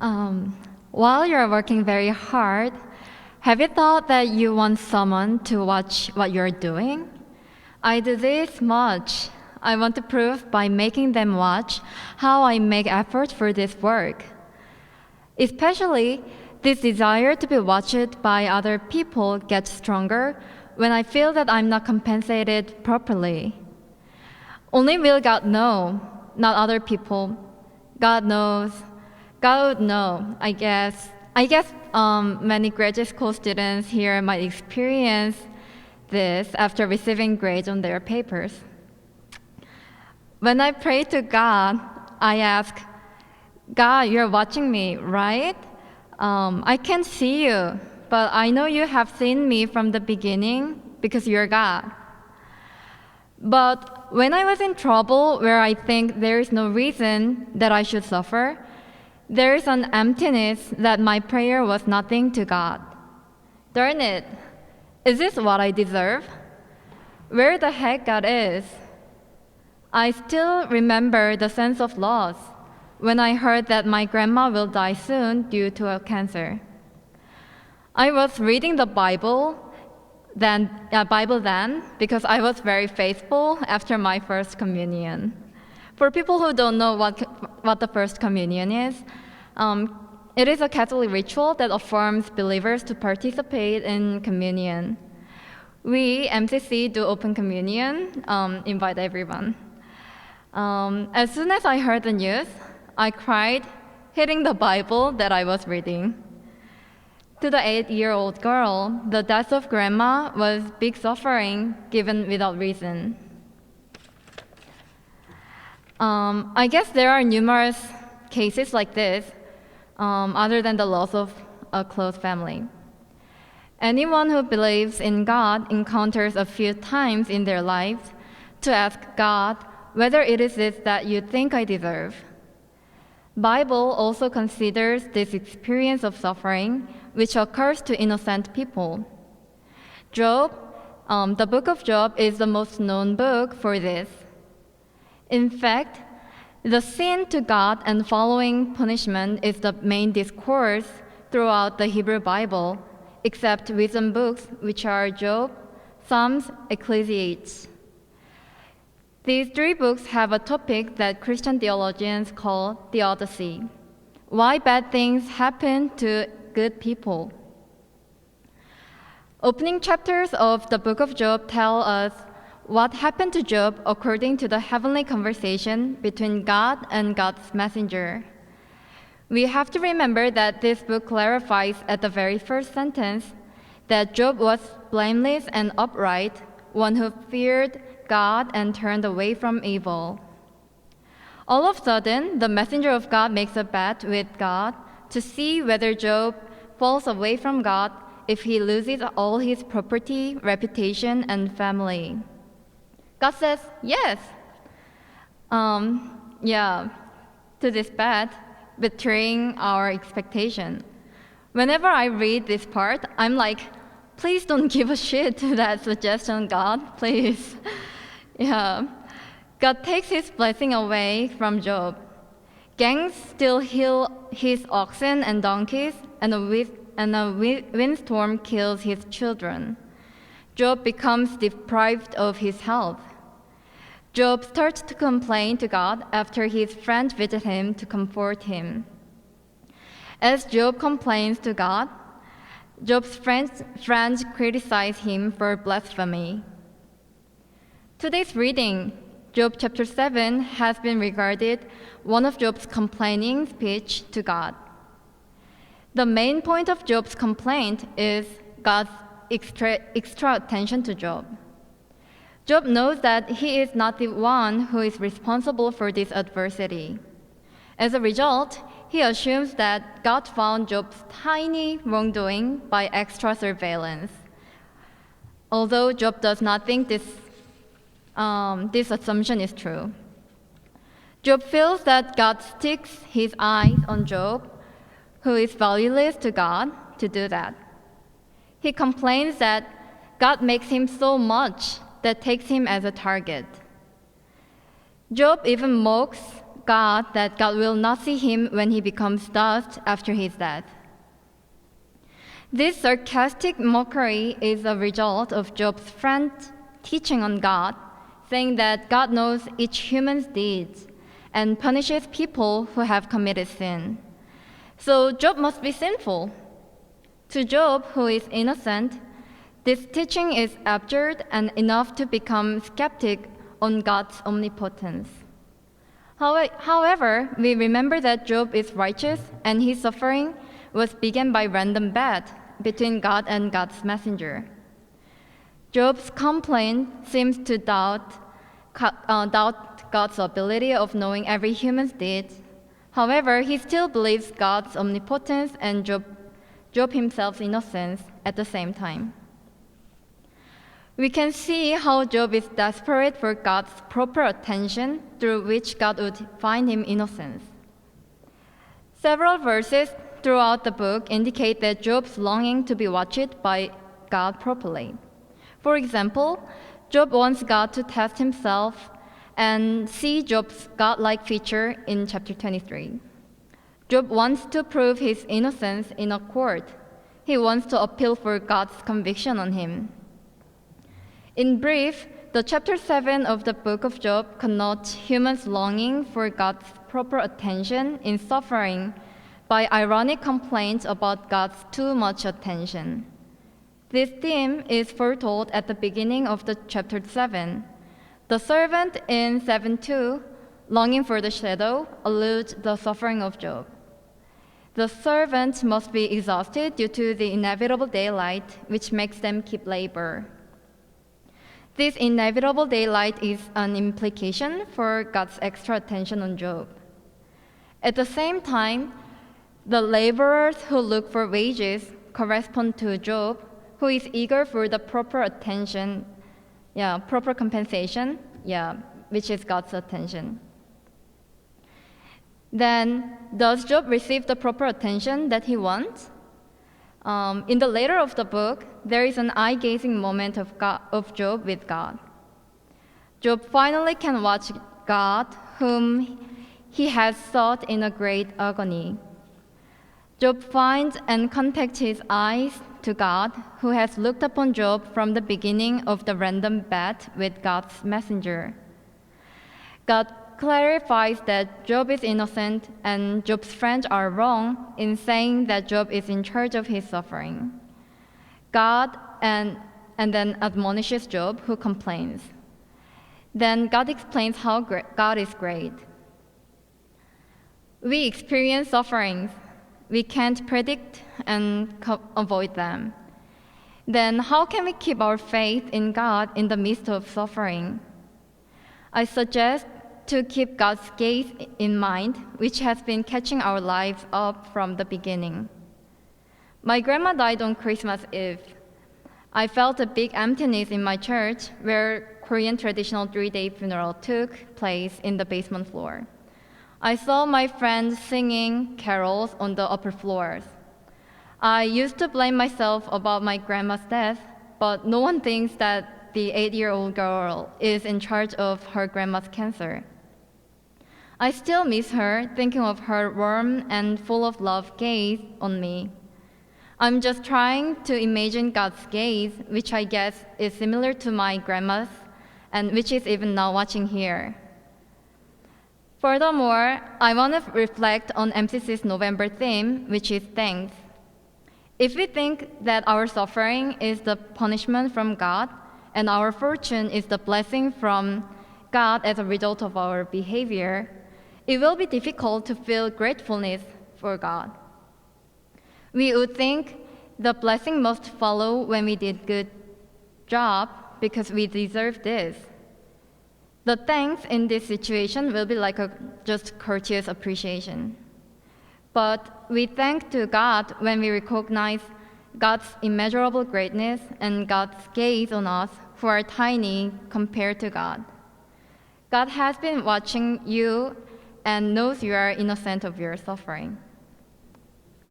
Um, while you're working very hard, have you thought that you want someone to watch what you're doing? I do this much. I want to prove by making them watch how I make effort for this work. Especially, this desire to be watched by other people gets stronger when I feel that I'm not compensated properly. Only will God know, not other people. God knows. God would know, I guess. Many graduate school students here might experience this after receiving grades on their papers. When I pray to God, I ask, God, you're watching me, right? I can't see you, but I know you have seen me from the beginning because you're God. But when I was in trouble where I think there is no reason that I should suffer, there is an emptiness that my prayer was nothing to God. Darn it, is this what I deserve? Where the heck God is? I still remember the sense of loss when I heard that my grandma will die soon due to a cancer. I was reading the Bible then because I was very faithful after my first communion. For people who don't know what the first communion is, it is a Catholic ritual that affirms believers to participate in communion. We, MCC, do open communion, invite everyone. As soon as I heard the news, I cried, hitting the Bible that I was reading. To the 8-year-old girl, the death of grandma was big suffering given without reason. I guess there are numerous cases like this, other than the loss of a close family. Anyone who believes in God encounters a few times in their lives to ask God whether it is this that you think I deserve. Bible also considers this experience of suffering, which occurs to innocent people. Job, the book of Job is the most known book for this. In fact, the sin to God and following punishment is the main discourse throughout the Hebrew Bible, except wisdom books, which are Job, Psalms, Ecclesiastes. These 3 books have a topic that Christian theologians call theodicy: why bad things happen to good people. Opening chapters of the book of Job tell us what happened to Job according to the heavenly conversation between God and God's messenger. We have to remember that this book clarifies at the very first sentence that Job was blameless and upright, one who feared God and turned away from evil. All of a sudden, the messenger of God makes a bet with God to see whether Job falls away from God if he loses all his property, reputation, and family. God says, yes. To this bet, betraying our expectation. Whenever I read this part, I'm like, please don't give a shit to that suggestion, God, please. God takes his blessing away from Job. Gangs still heal his oxen and donkeys, and a windstorm kills his children. Job becomes deprived of his health. Job starts to complain to God after his friend visits him to comfort him. As Job complains to God, Job's friends criticize him for blasphemy. Today's reading, Job chapter 7, has been regarded one of Job's complaining speech to God. The main point of Job's complaint is God's extra attention to Job. Job knows that he is not the one who is responsible for this adversity. As a result, he assumes that God found Job's tiny wrongdoing by extra surveillance. Although Job does not think this assumption is true. Job feels that God sticks his eyes on Job, who is valueless to God, to do that. He complains that God makes him so much that takes him as a target. Job even mocks God that God will not see him when he becomes dust after his death. This sarcastic mockery is a result of Job's friend teaching on God, saying that God knows each human's deeds and punishes people who have committed sin. So Job must be sinful. To Job, who is innocent, this teaching is absurd and enough to become skeptic on God's omnipotence. However, we remember that Job is righteous and his suffering was begun by random bet between God and God's messenger. Job's complaint seems to doubt God's ability of knowing every human's deeds. However, he still believes God's omnipotence and Job himself's innocence at the same time. We can see how Job is desperate for God's proper attention through which God would find him innocent. Several verses throughout the book indicate that Job's longing to be watched by God properly. For example, Job wants God to test himself and see Job's godlike feature in chapter 23. Job wants to prove his innocence in a court. He wants to appeal for God's conviction on him. In brief, the chapter 7 of the book of Job connotes humans' longing for God's proper attention in suffering by ironic complaints about God's too much attention. This theme is foretold at the beginning of the chapter 7. The servant in 7:2, longing for the shadow, alludes the suffering of Job. The servant must be exhausted due to the inevitable daylight, which makes them keep labor. This inevitable daylight is an implication for God's extra attention on Job. At the same time, the laborers who look for wages correspond to Job, who is eager for the proper attention, proper compensation, which is God's attention. Then, does Job receive the proper attention that he wants? In the later of the book, there is an eye-gazing moment of Job with God. Job finally can watch God, whom he has sought in a great agony. Job finds and contacts his eyes to God, who has looked upon Job from the beginning of the random bet with God's messenger. God clarifies that Job is innocent and Job's friends are wrong in saying that Job is in charge of his suffering. God and then admonishes Job, who complains. Then God explains how God is great. We experience sufferings. We can't predict and avoid them. Then how can we keep our faith in God in the midst of suffering? I suggest to keep God's gaze in mind, which has been catching our lives up from the beginning. My grandma died on Christmas Eve. I felt a big emptiness in my church where Korean traditional 3-day funeral took place in the basement floor. I saw my friends singing carols on the upper floors. I used to blame myself about my grandma's death, but no one thinks that the 8-year-old girl is in charge of her grandma's cancer. I still miss her, thinking of her warm and full of love gaze on me. I'm just trying to imagine God's gaze, which I guess is similar to my grandma's, and which is even now watching here. Furthermore, I want to reflect on MCC's November theme, which is thanks. If we think that our suffering is the punishment from God, and our fortune is the blessing from God as a result of our behavior, it will be difficult to feel gratefulness for God. We would think the blessing must follow when we did good job because we deserve this. The thanks in this situation will be like a just courteous appreciation. But we thank to God when we recognize God's immeasurable greatness and God's gaze on us who are tiny compared to God. God has been watching you and knows you are innocent of your suffering.